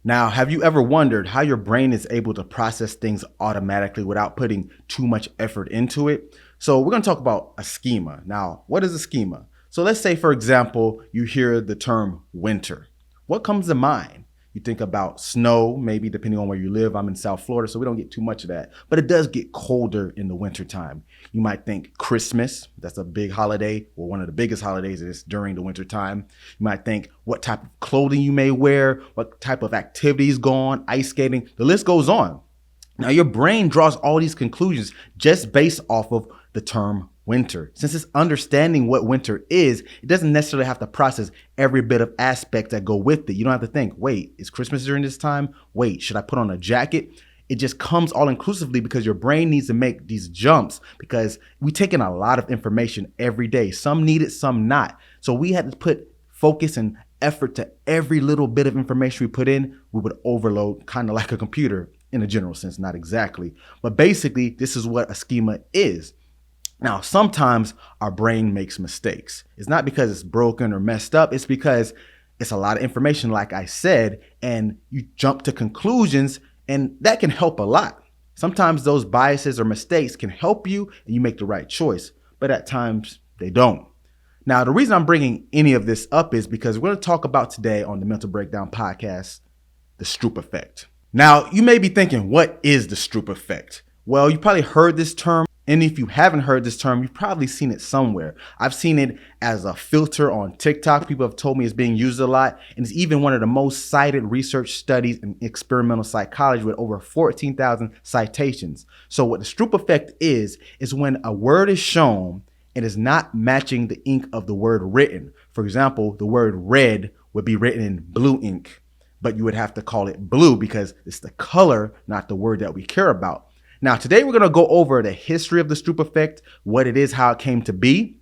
Now, have you ever wondered how your brain is able to process things automatically without putting too much effort into it? So we're going to talk about a schema. Now, what is a schema? So let's say, for example, you hear the term winter. What comes to mind? You think about snow, maybe depending on where you live. I'm in South Florida, so we don't get too much of that. But it does get colder in the wintertime. You might think Christmas. That's a big holiday, or one of the biggest holidays is during the wintertime. You might think what type of clothing you may wear, what type of activities go on, ice skating. The list goes on. Now, your brain draws all these conclusions just based off of the term winter. Since it's understanding what winter is, it doesn't necessarily have to process every bit of aspect that go with it. You don't have to think, wait, is Christmas during this time? Wait, should I put on a jacket? It just comes all inclusively because your brain needs to make these jumps because we take in a lot of information every day. Some need it, some not. So we had to put focus and effort to every little bit of information we put in. We would overload, kind of like a computer in a general sense, not exactly. But basically, this is what a schema is. Now, sometimes our brain makes mistakes. It's not because it's broken or messed up. It's because it's a lot of information, like I said, and you jump to conclusions, and that can help a lot. Sometimes those biases or mistakes can help you and you make the right choice, but at times they don't. Now, the reason I'm bringing any of this up is because we're going to talk about today on the Mental Breakdown podcast, the Stroop Effect. Now, you may be thinking, what is the Stroop Effect? Well, you probably heard this term. And if you haven't heard this term, you've probably seen it somewhere. I've seen it as a filter on TikTok. People have told me it's being used a lot. And it's even one of the most cited research studies in experimental psychology with over 14,000 citations. So what the Stroop effect is when a word is shown and is not matching the ink of the word written. For example, the word red would be written in blue ink, but you would have to call it blue because it's the color, not the word that we care about. Now, today we're going to go over the history of the Stroop effect, what it is, how it came to be.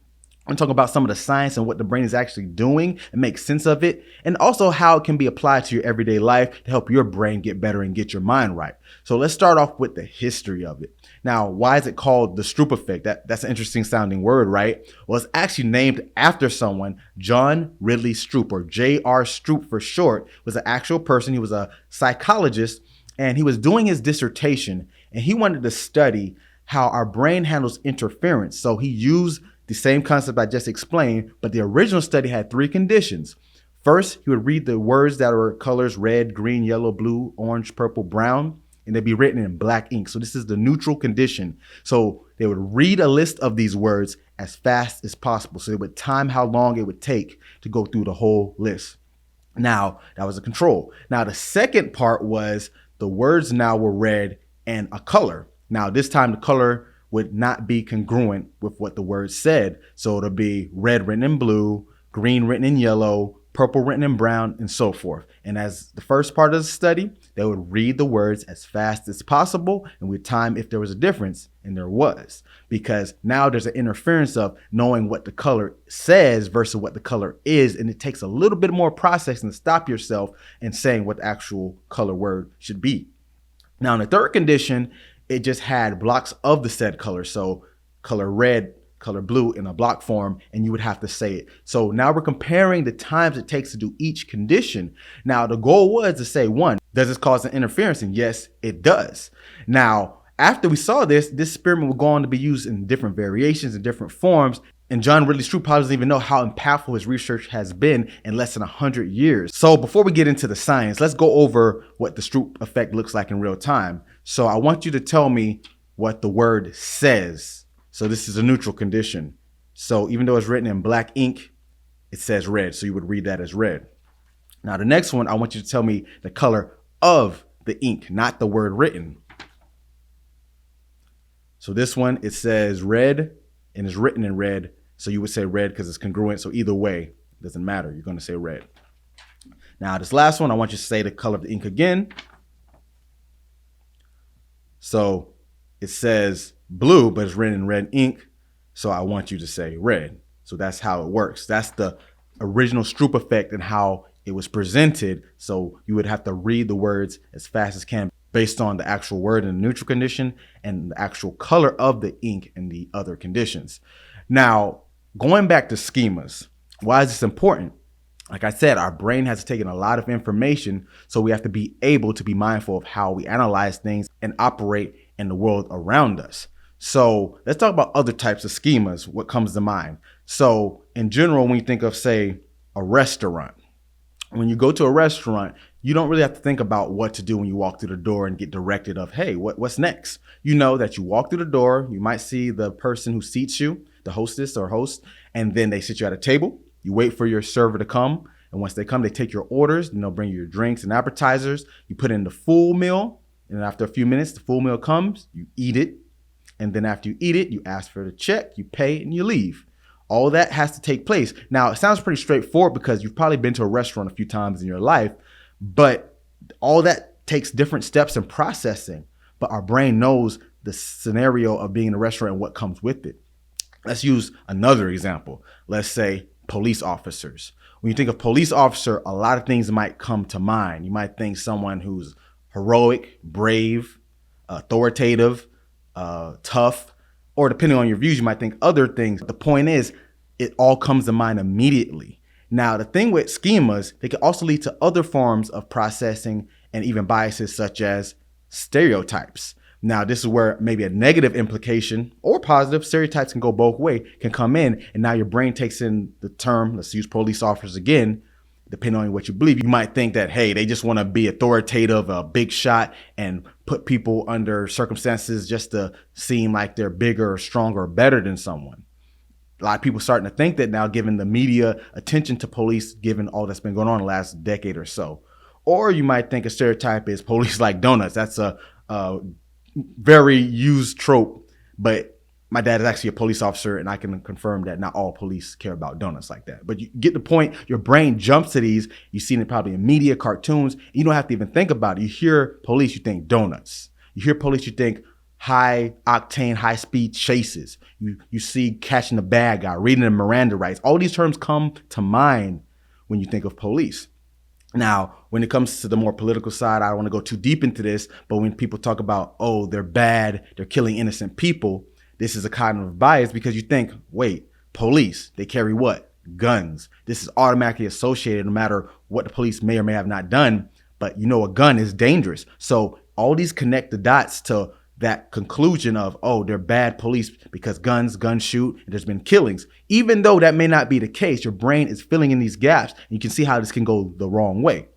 I'm talking about some of the science and what the brain is actually doing and make sense of it, and also how it can be applied to your everyday life to help your brain get better and get your mind right. So let's start off with the history of it. Now, why is it called the Stroop effect? That's an interesting sounding word, right? Well, it's actually named after someone. John Ridley Stroop, or J.R. Stroop for short, was an actual person. He was a psychologist, and he was doing his dissertation, and he wanted to study how our brain handles interference. So he used the same concept I just explained, but the original study had 3 conditions. First, he would read the words that were colors red, green, yellow, blue, orange, purple, brown, and they'd be written in black ink. So this is the neutral condition. So they would read a list of these words as fast as possible. So they would time how long it would take to go through the whole list. Now, that was a control. Now, the second part was the words now were read and a color. Now, this time the color would not be congruent with what the word said. So it'll be red written in blue, green written in yellow, purple written in brown, and so forth. And as the first part of the study, they would read the words as fast as possible and with time if there was a difference, and there was. Because now there's an interference of knowing what the color says versus what the color is, and it takes a little bit more processing to stop yourself and saying what the actual color word should be. Now, in the third condition, it just had blocks of the said color. So color red, color blue in a block form, and you would have to say it. So now we're comparing the times it takes to do each condition. Now, the goal was to say, 1, does this cause an interference? And yes, it does. Now, after we saw this experiment would go on to be used in different variations and different forms. And John Ridley Stroop probably doesn't even know how impactful his research has been in less than 100 years. So before we get into the science, let's go over what the Stroop effect looks like in real time. So I want you to tell me what the word says. So this is a neutral condition. So even though it's written in black ink, it says red. So you would read that as red. Now the next one, I want you to tell me the color of the ink, not the word written. So this one, it says red and it's written in red. So you would say red because it's congruent. So either way, it doesn't matter. You're going to say red. Now this last one, I want you to say the color of the ink again. So it says blue, but it's written in red ink. So I want you to say red. So that's how it works. That's the original Stroop effect and how it was presented. So you would have to read the words as fast as can based on the actual word in the neutral condition and the actual color of the ink in the other conditions. Now, going back to schemas, why is this important? Like I said, our brain has taken a lot of information, so we have to be able to be mindful of how we analyze things and operate in the world around us. So let's talk about other types of schemas. What comes to mind? So in general, when you think of, say, a restaurant, when you go to a restaurant, you don't really have to think about what to do when you walk through the door and get directed of, hey, what's next? You know that you walk through the door, you might see the person who seats you, the hostess or host, and then they sit you at a table. You wait for your server to come. And once they come, they take your orders and they'll bring you your drinks and appetizers. You put in the full meal. And after a few minutes, the full meal comes, you eat it. And then after you eat it, you ask for the check, you pay, and you leave. All that has to take place. Now, it sounds pretty straightforward because you've probably been to a restaurant a few times in your life, but all that takes different steps in processing. But our brain knows the scenario of being in a restaurant and what comes with it. Let's use another example. Let's say police officers. When you think of police officer, a lot of things might come to mind. You might think someone who's heroic, brave, authoritative, tough, or depending on your views, you might think other things. The point is, it all comes to mind immediately. Now, the thing with schemas, they can also lead to other forms of processing and even biases such as stereotypes. Now, this is where maybe a negative implication or positive, stereotypes can go both ways, can come in. And now your brain takes in the term, let's use police officers again, depending on what you believe. You might think that, hey, they just want to be authoritative, a big shot, and put people under circumstances just to seem like they're bigger or stronger or better than someone. A lot of people starting to think that now, given the media attention to police, given all that's been going on the last decade or so. Or you might think a stereotype is police like donuts. That's a very used trope, but my dad is actually a police officer, and I can confirm that not all police care about donuts like that. But you get the point. Your brain jumps to these. You've seen it probably in media, cartoons. You don't have to even think about it. You hear police, you think donuts. You hear police, you think high octane, high speed chases. You see catching the bad guy, reading the Miranda rights. All these terms come to mind when you think of police. Now, when it comes to the more political side, I don't want to go too deep into this, but when people talk about, oh, they're bad, they're killing innocent people, this is a cognitive bias because you think, wait, police, they carry what? Guns. This is automatically associated no matter what the police may or may have not done, but you know a gun is dangerous. So all these connect the dots to that conclusion of, oh, they're bad police because guns shoot, and there's been killings. Even though that may not be the case, your brain is filling in these gaps, and you can see how this can go the wrong way.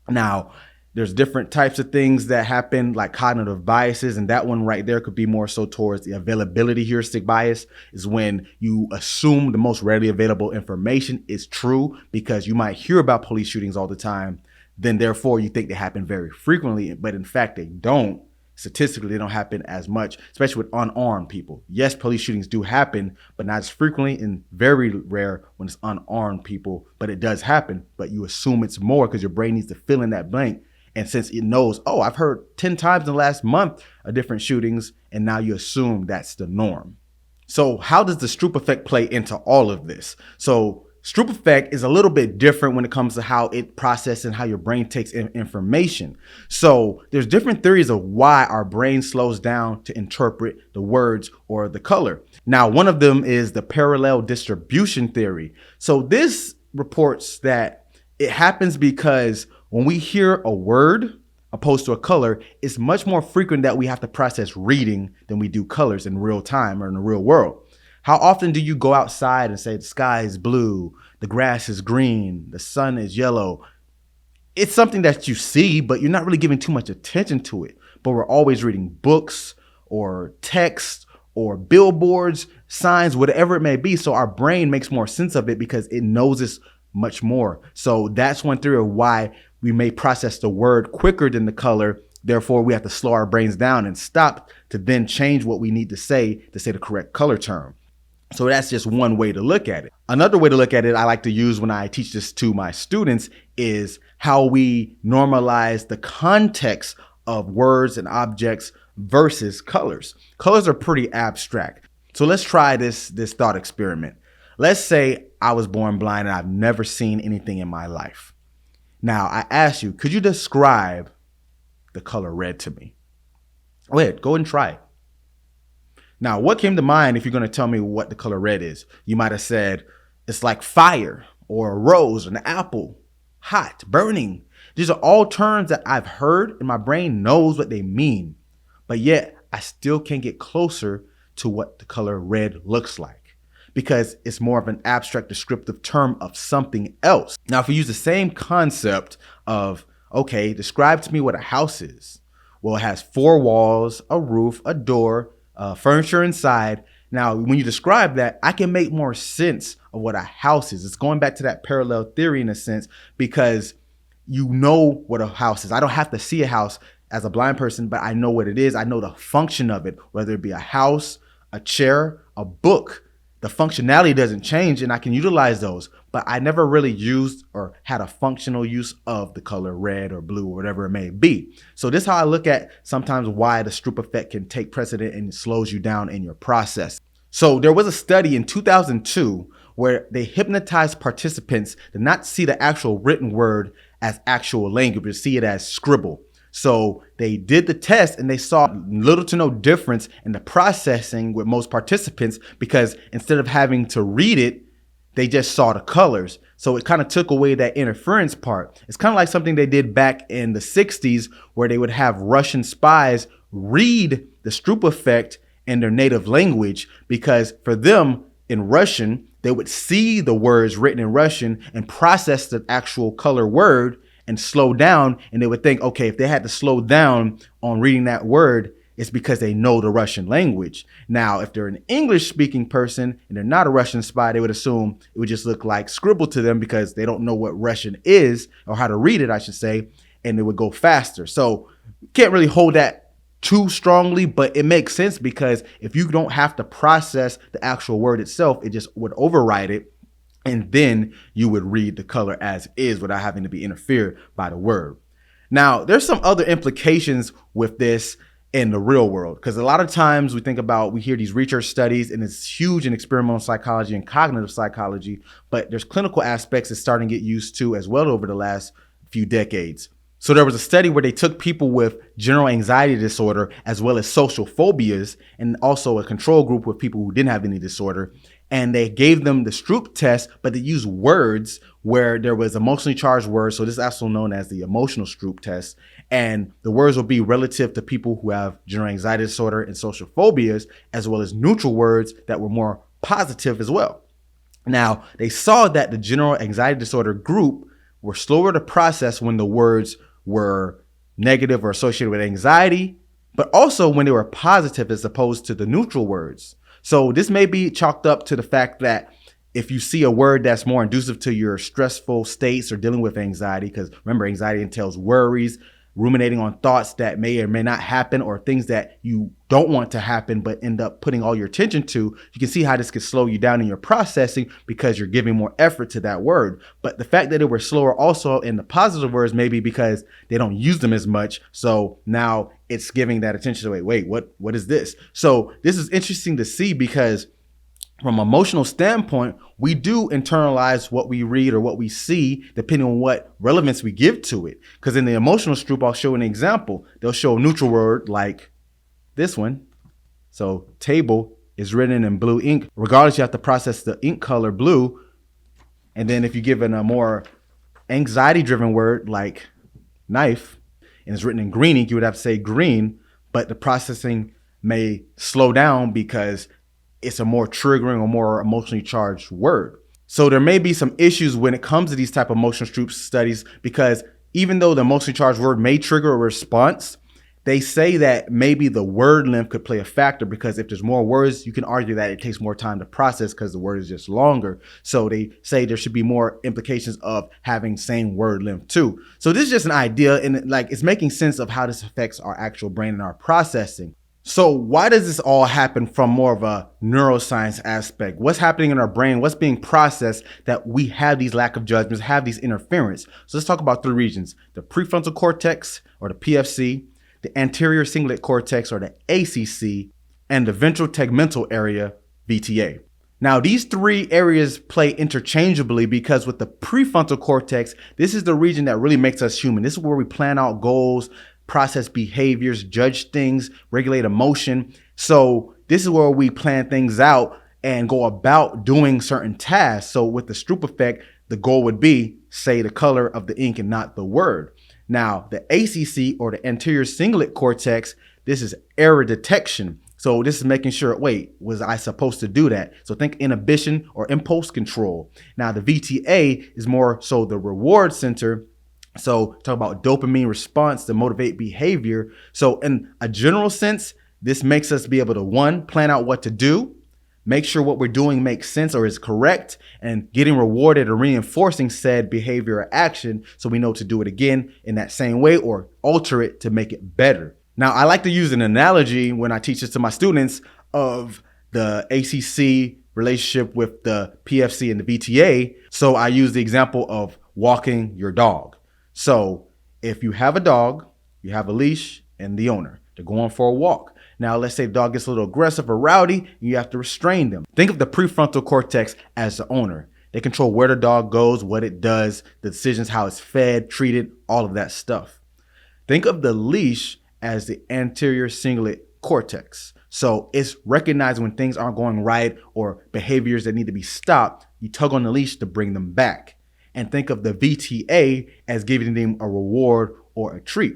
Now, there's different types of things that happen, like cognitive biases, and that one right there could be more so towards the availability heuristic bias, is when you assume the most readily available information is true because you might hear about police shootings all the time, then therefore you think they happen very frequently, but in fact they don't. Statistically, they don't happen as much, especially with unarmed people. Yes, police shootings do happen, but not as frequently and very rare when it's unarmed people, but it does happen. But you assume it's more because your brain needs to fill in that blank. And since it knows, oh, I've heard 10 times in the last month of different shootings, and now you assume that's the norm. So how does the Stroop effect play into all of this? So Stroop effect is a little bit different when it comes to how it processes and how your brain takes in information. So there's different theories of why our brain slows down to interpret the words or the color. Now, one of them is the parallel distribution theory. So this reports that it happens because when we hear a word opposed to a color, it's much more frequent that we have to process reading than we do colors in real time or in the real world. How often do you go outside and say the sky is blue, the grass is green, the sun is yellow? It's something that you see, but you're not really giving too much attention to it. But we're always reading books or text or billboards, signs, whatever it may be. So our brain makes more sense of it because it knows this much more. So that's one theory of why we may process the word quicker than the color. Therefore, we have to slow our brains down and stop to then change what we need to say the correct color term. So that's just one way to look at it. Another way to look at it I like to use when I teach this to my students is how we normalize the context of words and objects versus colors. Colors are pretty abstract. So let's try this thought experiment. Let's say I was born blind and I've never seen anything in my life. Now I ask you, could you describe the color red to me? Go ahead, go and try it. Now, what came to mind if you're going to tell me what the color red is? You might have said, it's like fire, or a rose, an apple, hot, burning. These are all terms that I've heard and my brain knows what they mean, but yet I still can't get closer to what the color red looks like because it's more of an abstract descriptive term of something else. Now, if we use the same concept of, okay, describe to me what a house is. Well, it has 4 walls, a roof, a door, furniture inside. Now, when you describe that, I can make more sense of what a house is. It's going back to that parallel theory in a sense, because you know what a house is. I don't have to see a house as a blind person, but I know what it is. I know the function of it, whether it be a house, a chair, a book. The functionality doesn't change and I can utilize those, but I never really used or had a functional use of the color red or blue or whatever it may be. So this is how I look at sometimes why the Stroop effect can take precedent and it slows you down in your process. So there was a study in 2002 where they hypnotized participants to not see the actual written word as actual language, but see it as scribble. So they did the test and they saw little to no difference in the processing with most participants because instead of having to read it, they just saw the colors. So it kind of took away that interference part. It's kind of like something they did back in the 60s where they would have Russian spies read the Stroop effect in their native language, because for them in Russian, they would see the words written in Russian and process the actual color word and slow down. And they would think, okay, if they had to slow down on reading that word, it's because they know the Russian language. Now, if they're an English speaking person and they're not a Russian spy, they would assume it would just look like scribble to them because they don't know what Russian is, or how to read it, I should say, and it would go faster. So can't really hold that too strongly, but it makes sense because if you don't have to process the actual word itself, it just would override it. And then you would read the color as is without having to be interfered by the word. Now, there's some other implications with this in the real world, because a lot of times we hear these research studies and it's huge in experimental psychology and cognitive psychology, but there's clinical aspects that's starting to get used to as well over the last few decades. So there was a study where they took people with general anxiety disorder as well as social phobias, and also a control group with people who didn't have any disorder. And they gave them the Stroop test, but they used words where there was emotionally charged words. So this is also known as the emotional Stroop test. And the words will be relative to people who have general anxiety disorder and social phobias, as well as neutral words that were more positive as well. Now, they saw that the general anxiety disorder group were slower to process when the words were negative or associated with anxiety, but also when they were positive as opposed to the neutral words. So this may be chalked up to the fact that if you see a word that's more inducive to your stressful states or dealing with anxiety, because remember, anxiety entails worries, ruminating on thoughts that may or may not happen, or things that you don't want to happen but end up putting all your attention to, you can see how this could slow you down in your processing because you're giving more effort to that word. But the fact that they were slower also in the positive words may be because they don't use them as much. So now it's giving that attention to, wait, what is this? So this is interesting to see because from an emotional standpoint, we do internalize what we read or what we see depending on what relevance we give to it. Because in the emotional Stroop, I'll show an example. They'll show a neutral word like this one. So table is written in blue ink. Regardless, you have to process the ink color blue. And then if you give it a more anxiety-driven word like knife, and it's written in green ink, you would have to say green, but the processing may slow down because it's a more triggering or more emotionally charged word. So there may be some issues when it comes to these type of emotional Stroop studies, because even though the emotionally charged word may trigger a response, they say that maybe the word length could play a factor, because if there's more words, you can argue that it takes more time to process because the word is just longer. So they say there should be more implications of having same word length too. So this is just an idea, and it's making sense of how this affects our actual brain and our processing. So why does this all happen from more of a neuroscience aspect? What's happening in our brain? What's being processed that we have these lack of judgments, have these interference? So let's talk about 3 regions: the prefrontal cortex, or the PFC, the anterior cingulate cortex, or the ACC, and the ventral tegmental area, VTA. Now, these 3 areas play interchangeably because with the prefrontal cortex, this is the region that really makes us human. This is where we plan out goals, process behaviors, judge things, regulate emotion. So this is where we plan things out and go about doing certain tasks. So with the Stroop effect, the goal would be, say, the color of the ink and not the word. Now, the ACC, or the anterior cingulate cortex, this is error detection. So this is making sure, wait, was I supposed to do that? So think inhibition or impulse control. Now, the VTA is more so the reward center. So talk about dopamine response to motivate behavior. So in a general sense, this makes us be able to, one, plan out what to do, make sure what we're doing makes sense or is correct, and getting rewarded or reinforcing said behavior or action so we know to do it again in that same way or alter it to make it better. Now, I like to use an analogy when I teach this to my students of the ACC relationship with the PFC and the VTA. So I use the example of walking your dog. So if you have a dog, you have a leash and the owner, they're going for a walk. Now, let's say the dog gets a little aggressive or rowdy, and you have to restrain them. Think of the prefrontal cortex as the owner. They control where the dog goes, what it does, the decisions, how it's fed, treated, all of that stuff. Think of the leash as the anterior cingulate cortex. So it's recognizing when things aren't going right or behaviors that need to be stopped. You tug on the leash to bring them back. And think of the VTA as giving them a reward or a treat.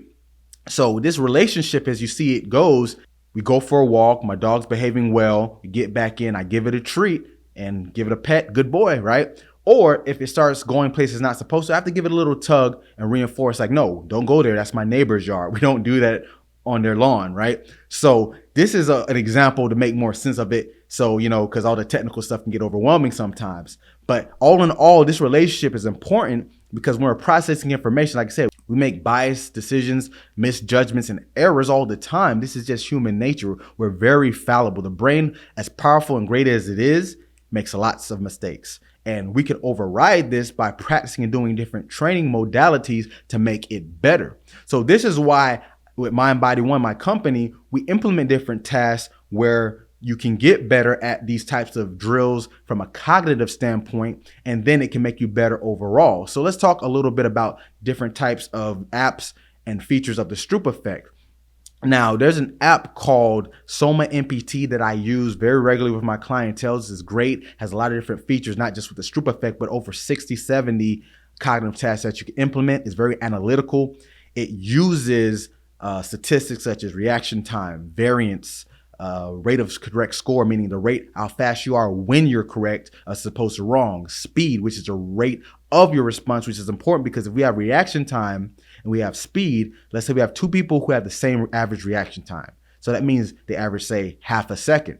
So this relationship, as you see it goes, we go for a walk, my dog's behaving well, we get back in, I give it a treat and give it a pet, good boy, right? Or if it starts going places not supposed to, I have to give it a little tug and reinforce, like, no, don't go there. That's my neighbor's yard. We don't do that on their lawn, right? So this is an example to make more sense of it. So, because all the technical stuff can get overwhelming sometimes. But all in all, this relationship is important because when we're processing information, like I said, we make biased decisions, misjudgments, and errors all the time. This is just human nature. We're very fallible. The brain, as powerful and great as it is, makes lots of mistakes. And we can override this by practicing and doing different training modalities to make it better. So this is why with Mind Body One, my company, we implement different tasks where you can get better at these types of drills from a cognitive standpoint, and then it can make you better overall. So let's talk a little bit about different types of apps and features of the Stroop Effect. Now, there's an app called Soma NPT that I use very regularly with my clientele. This is great, has a lot of different features, not just with the Stroop Effect, but over 60, 70 cognitive tasks that you can implement. It's very analytical. It uses statistics such as reaction time, variance, rate of correct score, meaning the rate how fast you are when you're correct as opposed to wrong, speed, which is the rate of your response, which is important because if we have reaction time and we have speed, let's say we have two people who have the same average reaction time. So that means they average, say, half a second.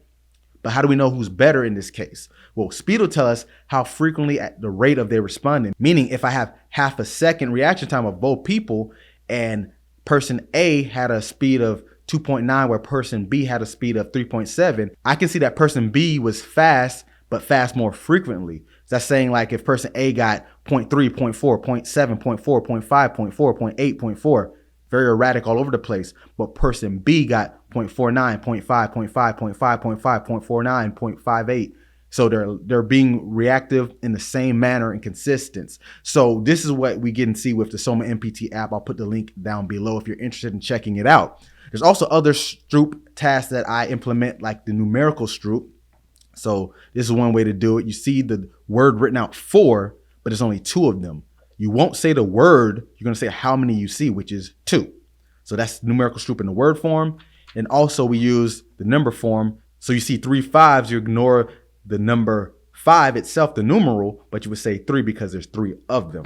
But how do we know who's better in this case? Well, speed will tell us how frequently at the rate of their responding, meaning if I have half a second reaction time of both people and person A had a speed of 2.9 where person B had a speed of 3.7, I can see that person B was fast, but fast more frequently. So that's saying like if person A got 0.3, 0.4, 0.7, 0.4, 0.5, 0.4, 0.8, 0.4, very erratic all over the place. But person B got 0.49, 0.5, 0.5, 0.5, 0.5, 0.49, 0.58. So they're being reactive in the same manner and consistent. So this is what we get and see with the Soma NPT app. I'll put the link down below if you're interested in checking it out. There's also other Stroop tasks that I implement, like the numerical Stroop. So this is one way to do it. You see the word written out 4, but there's only 2 of them. You won't say the word, you're gonna say how many you see, which is 2. So that's numerical Stroop in the word form. And also we use the number form. So you see 3 5s, you ignore the number 5 itself, the numeral, but you would say 3 because there's 3 of them.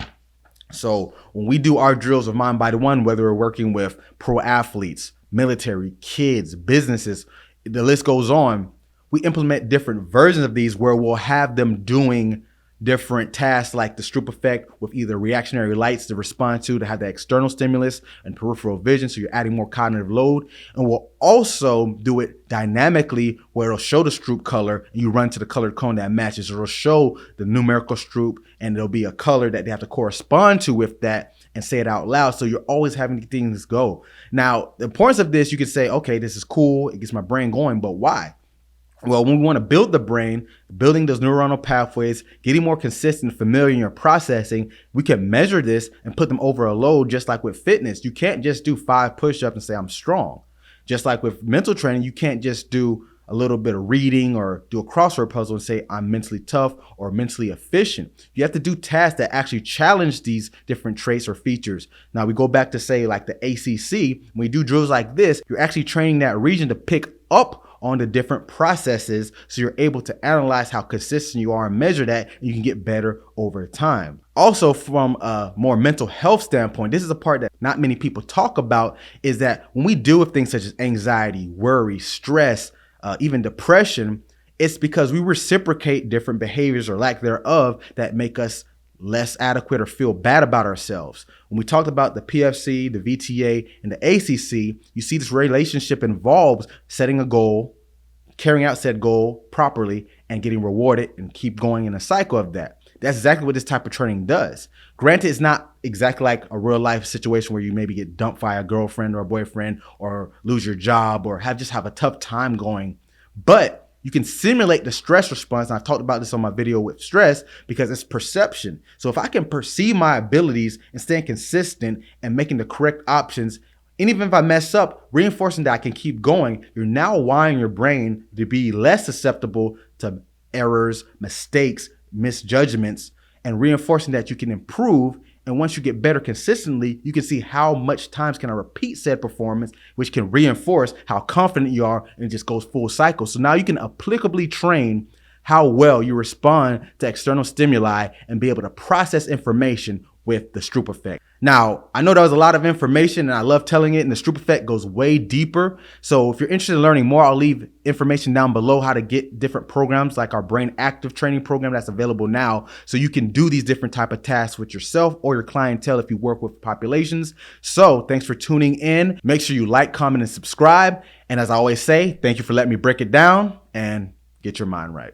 So when we do our drills of Mind Body One, whether we're working with pro athletes, military, kids, businesses, the list goes on, we implement different versions of these where we'll have them doing different tasks like the Stroop Effect with either reactionary lights to respond to have that external stimulus and peripheral vision, so you're adding more cognitive load. And we'll also do it dynamically where it'll show the Stroop color and you run to the colored cone that matches. It'll show the numerical Stroop and there'll be a color that they have to correspond to with that and say it out loud. So you're always having things go. Now, the importance of this, you could say, okay, this is cool, it gets my brain going, but why? Well, when we want to build the brain, building those neuronal pathways, getting more consistent, familiar in your processing, we can measure this and put them over a load just like with fitness. You can't just do 5 push-ups and say, I'm strong. Just like with mental training, you can't just do a little bit of reading or do a crossword puzzle and say, I'm mentally tough or mentally efficient. You have to do tasks that actually challenge these different traits or features. Now we go back to say like the ACC, when you do drills like this, you're actually training that region to pick up on the different processes, so you're able to analyze how consistent you are and measure that, and you can get better over time. Also, from a more mental health standpoint, this is a part that not many people talk about, is that when we deal with things such as anxiety, worry, stress, even depression, it's because we reciprocate different behaviors or lack thereof that make us less adequate or feel bad about ourselves. When we talked about the PFC, the VTA, and the ACC, you see this relationship involves setting a goal, carrying out said goal properly, and getting rewarded and keep going in a cycle of that. That's exactly what this type of training does. Granted, it's not exactly like a real life situation where you maybe get dumped by a girlfriend or a boyfriend or lose your job or have a tough time going, but you can simulate the stress response. And I've talked about this on my video with stress because it's perception. So if I can perceive my abilities and staying consistent and making the correct options, and even if I mess up, reinforcing that I can keep going, you're now wiring your brain to be less susceptible to errors, mistakes, misjudgments, and reinforcing that you can improve. And once you get better consistently, you can see how much times can I repeat said performance, which can reinforce how confident you are, and it just goes full cycle. So now you can applicably train how well you respond to external stimuli and be able to process information with the Stroop effect. Now, I know that was a lot of information and I love telling it, and the Stroop effect goes way deeper. So if you're interested in learning more, I'll leave information down below how to get different programs like our brain active training program that's available now, so you can do these different type of tasks with yourself or your clientele if you work with populations. So thanks for tuning in. Make sure you like, comment, and subscribe. And as I always say, thank you for letting me break it down and get your mind right.